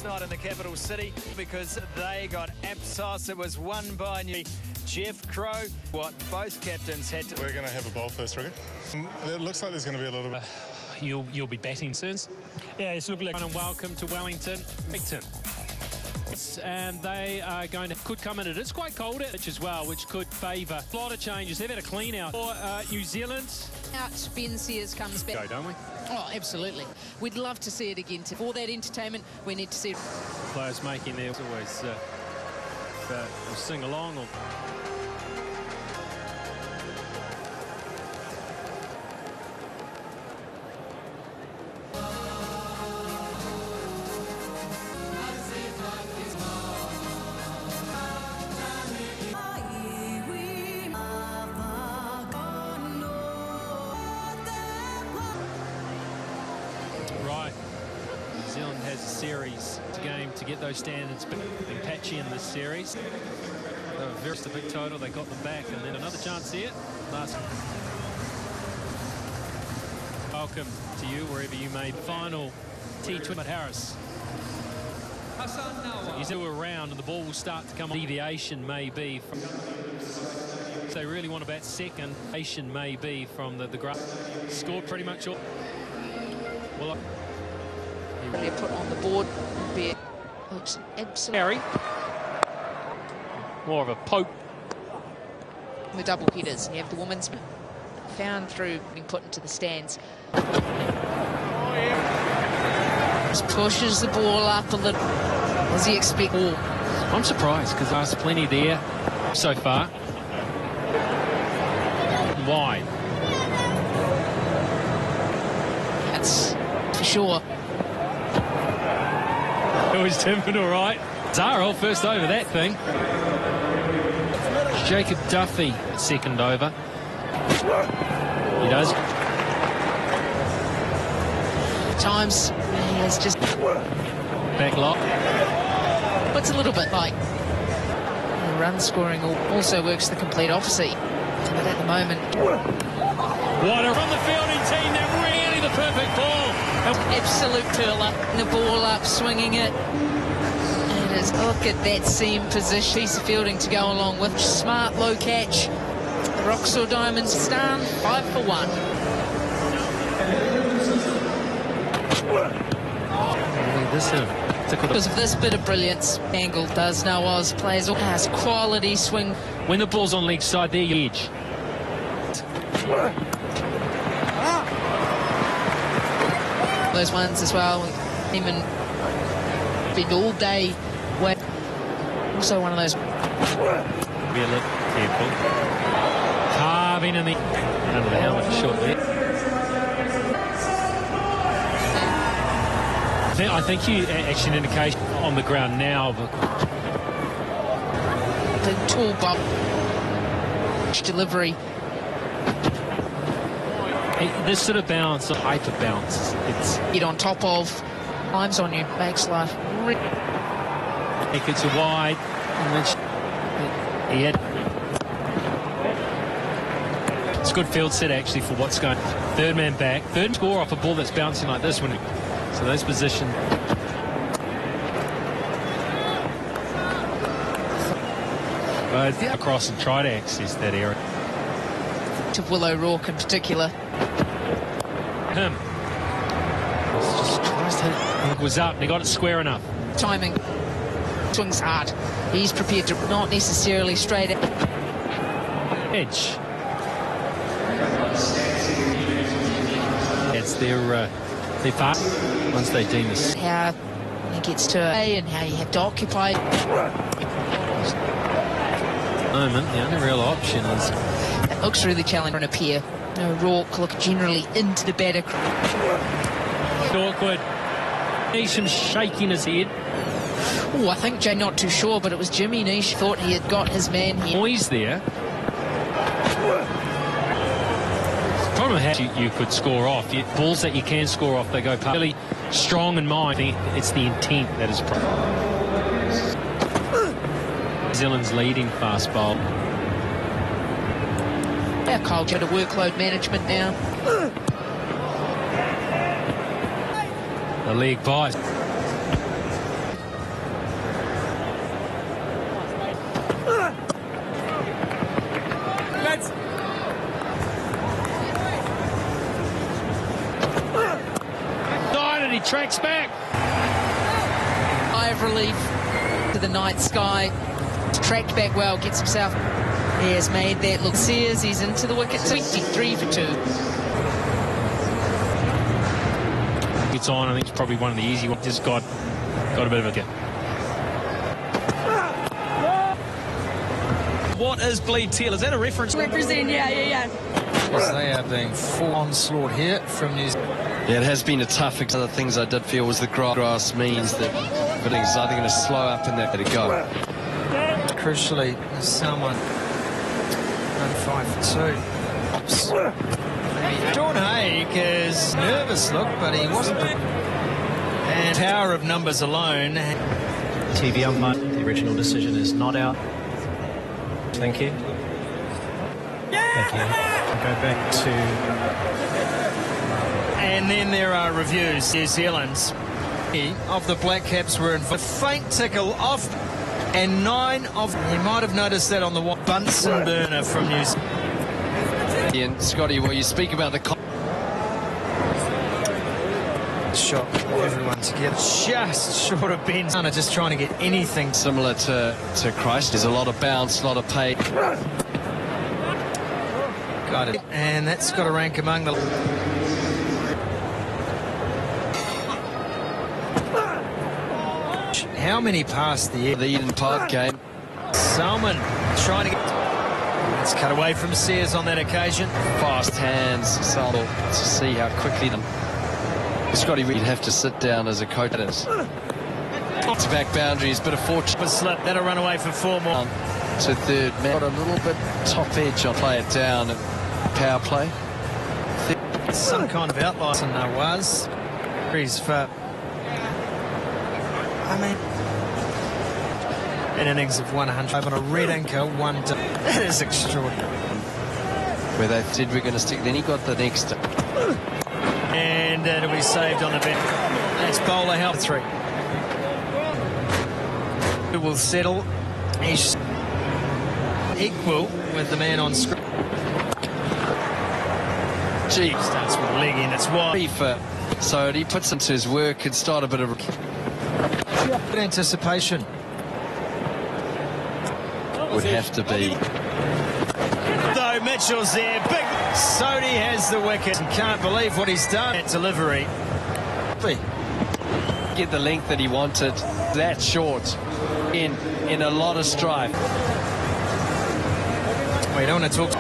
last night in the capital city because they got Apsos. It was won by Jeff Crow. What both captains had to... We're going to have a bowl first, Ricky. It looks like there's going to be a little bit... You'll be batting soon. Yeah, it's looking like... And welcome to Wellington. And they are going to... Could come in. It is quite cold pitch as well, which could favour. A lot of changes. They've had a clean out for New Zealand. Out Ben Sears comes back. Go, don't we? Oh, absolutely. We'd love to see it again. For that entertainment, we need to see... Players making their... Always we'll sing along or... Right. New Zealand has a series game to get those standards, but been patchy in this series. They were very big total, they got them back, and then another chance here. Last. Welcome to you, wherever you may be. Final T20 at Harris. You do around and the ball will start to come. Deviation may be from... So they really want to bat second. Deviation may be from the ground. Scored pretty much all. Well, Really put on the board. Looks absolutely. More of a poke. The double hitters. You have the women's found through being put into the stands. Just pushes the ball up a little. Does he expect more? I'm surprised because there's plenty there so far. Wide. That's for sure. It was Timpin all right. Zaro first over that thing. Jacob Duffy second over. He does. Times he has just Back lock. But it's a little bit like the run scoring also works the complete opposite. But at the moment, Water from the fielding team. They're really the perfect ball. Absolute curler. The ball up, swinging it. And it's, look at that seam position. Piece of fielding to go along with. Smart low catch. The Roxor Diamonds stand 5 for 1. Because of this bit of brilliance, Angle does know Oz plays all has quality swing. When the ball's on leg side, there you edge. Those ones as well. Even been all day. Also one of those. Be a little careful. Carving in the under the helmet short there. I think you actually an indication on the ground now. The tall bump delivery. This sort of bounce, a hyper bounce, it's get on top of. Times on you, makes life. It gets a wide, and then he had. It's a good field set actually for what's going. Third man back, third score off a ball that's bouncing like this one. So those position. Across and try to access that area. To Willow Rourke in particular. Him. Just tries to hit it. It was up and he got it square enough. Timing. Swings hard. He's prepared to not necessarily straight edge. It's their part once they deem this. How he gets to A and how you have to occupy. Moment, the only real option is. It looks really challenging on a pair. No, Rourke look generally into the batter. Awkward. Neesham shaking his head. Oh, I think Jay not too sure, but it was Jimmy Nish thought he had got his man here. Noise there. Problem is you could score off. Balls that you can score off, they go past. Really strong in mind. It's the intent that is problem. New Zealand's leading fast bowl. Our culture to workload management now. The leg by. tracks back. Eye of relief to the night sky. Tracked back well, gets himself. He has made that look. Sears, he's into the wicket. 23 for 2. It's on. I think it's probably one of the easy ones. Just got a bit of a get. What is bleed tail? Is that a reference? Represent, yeah. Because they are being full onslaught here from New Zealand. Yeah, it has been a tough. One of the things I did feel was the grass means that everything's either going to slow up and they're going to go. Crucially, there's someone on 5 for 2. Dawn Haig is nervous, look, but he wasn't. And power of numbers alone. TV umpire, the original decision is not out. Thank you. Thank you. We'll go back to... And then there are reviews. New Zealand's Of the Black Caps were in a faint tickle off, and 9 of... You might have noticed that on the Bunsen burner from New Zealand. And Scotty, well, you speak about the Shot everyone together. Just short of Ben. Just trying to get anything similar to Christ. There's a lot of bounce, a lot of pay. Got it. And that's got to rank among the... How many passed the Eden Park game? Salmon trying to get... It's cut away from Sears on that occasion. Fast hands, so to see how quickly them. Scotty, we'd have to sit down as a coach. It's back boundaries, bit of fortune. slip. That'll run away for 4 more. To third man. Got a little bit top edge. I'll play it down at power play. Some kind of outlier in there was. He's for... I mean... An innings of 100 on a red anchor, 1 day. That is extraordinary. Where they said we're going to stick. Then he got the next. And it'll be saved on the bench. That's bowler help 3. It will settle. He's equal with the man on screen. Gee, Starts with the leg in. It's wide. So he puts into his work and start a bit of Good anticipation. Would have to be. Though Mitchell's there. Big Sodhi has the wicket. Can't believe what he's done at delivery. Get the length that he wanted. That short in a lot of strife. We don't want to talk.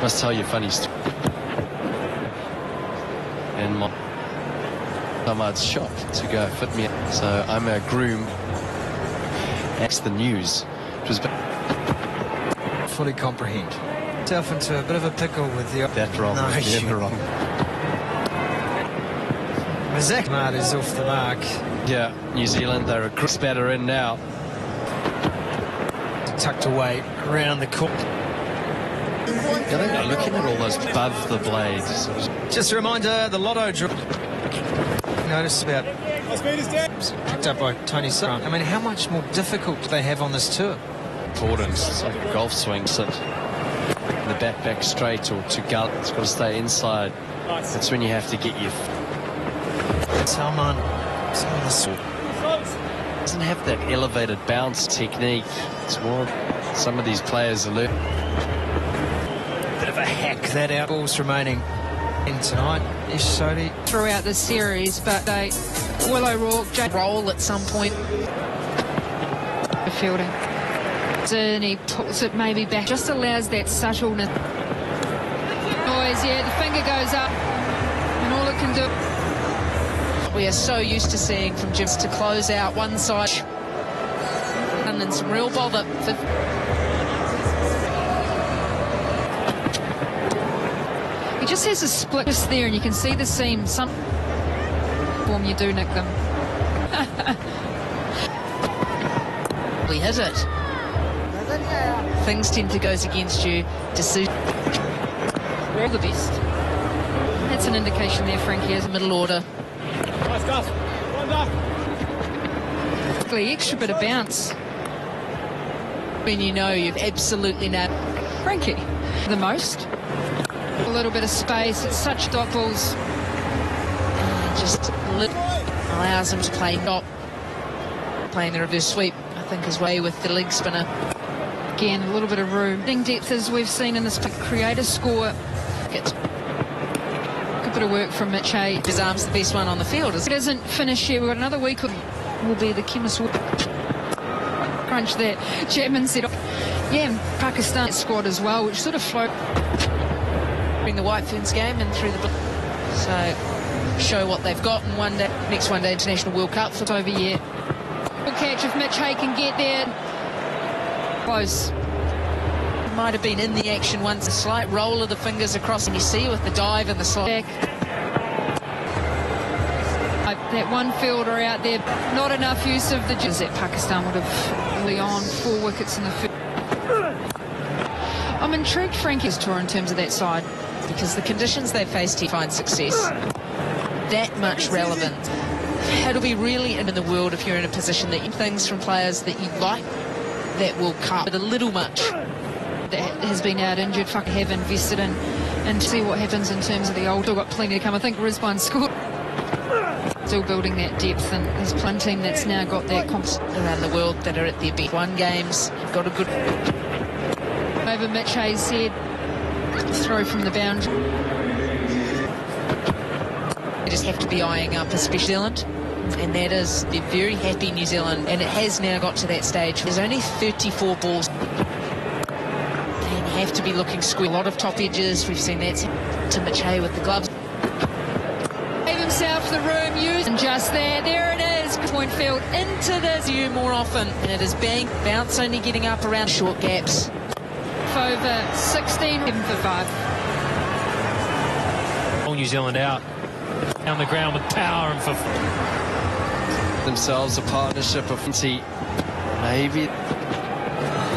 Must tell you a funny story. And my Ahmad's shop to go fit me. So I'm a groom. That's the news. It was Fully comprehend. Self into a bit of a pickle with the... that wrong. No, Never wrong. Mazak is off the mark. Yeah, New Zealand, they're a crisp batter in now. Tucked away around the court. Yeah, they're looking at all those above the blades. Just a reminder, the lotto draw. Notice about... Picked up by Tony Sun. I mean, how much more difficult do they have on this tour? Important. It's like a golf swing. Sit in the back straight or to gut. It's got to stay inside. That's when you have to get your... Salman. Doesn't have that elevated bounce technique. It's more... Some of these players are learning. Bit of a hack that out. Balls remaining in tonight. Ish Sodhi. Throughout the series, but they... Willow Rourke, roll at some point. Fielding. And he pulls it maybe back. Just allows that subtleness. Noise, yeah, the finger goes up. And all it can do... We are so used to seeing from Jim to close out one side. And then some real bother. He just has a split just there, and you can see the seam. Some form you do nick them. We hit it. Things tend to go against you. Decision. All the best. That's an indication there, Frankie, as middle order. The extra bit of bounce. When you know you've absolutely nailed Frankie the most. A little bit of space. It's such dot balls. just allows him to play top. Playing the reverse sweep, I think, his way with the leg spinner. Again, a little bit of room. Depth as we've seen in this create a score. Good bit of work from Mitch Hay. His arm's the best one on the field. It isn't finished yet. We've got another week. Will be the chemist. Crunch that. Chapman said, yeah, Pakistan squad as well, which sort of flowed. Bring the White Ferns game and through the... So, show what they've got in one day. Next one day International World Cup. It's over yet. Good catch if Mitch Hay can get there. Close. Might have been in the action once. A slight roll of the fingers across, and you see with the dive and the slide. That one fielder out there, not enough use of the... That Pakistan would have Leon 4 wickets in the field. I'm intrigued Frankie's tour in terms of that side. Because the conditions they faced, he finds success that much relevant. It'll be really in the world if you're in a position that you things from players that you like that will cut but a little much. That has been out injured, have invested in, and see what happens in terms of the old. Still got plenty to come. I think Risbon scored. Still building that depth, and there's one team that's now got that around the world that are at their best. One games, got a good over Mitch Hayes' head. Throw from the boundary. They just have to be eyeing up, especially New Zealand, and that is, they're very happy, New Zealand, and it has now got to that stage. There's only 34 balls. And you have to be looking square. A lot of top edges. We've seen that to Mitch Hay with the gloves. Gave himself the room, used, and just there it is. Point field into this view more often, and it is bang, bounce only getting up around short gaps. Over 16, 7 for 5. All New Zealand out on the ground with power and for themselves a partnership of maybe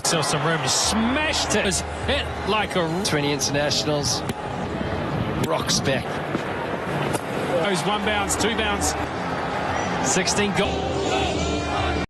still some room. Smashed it. It was hit like a 20 internationals. Rocks back. Goes 1 bounce, 2 bounce, 16 goal.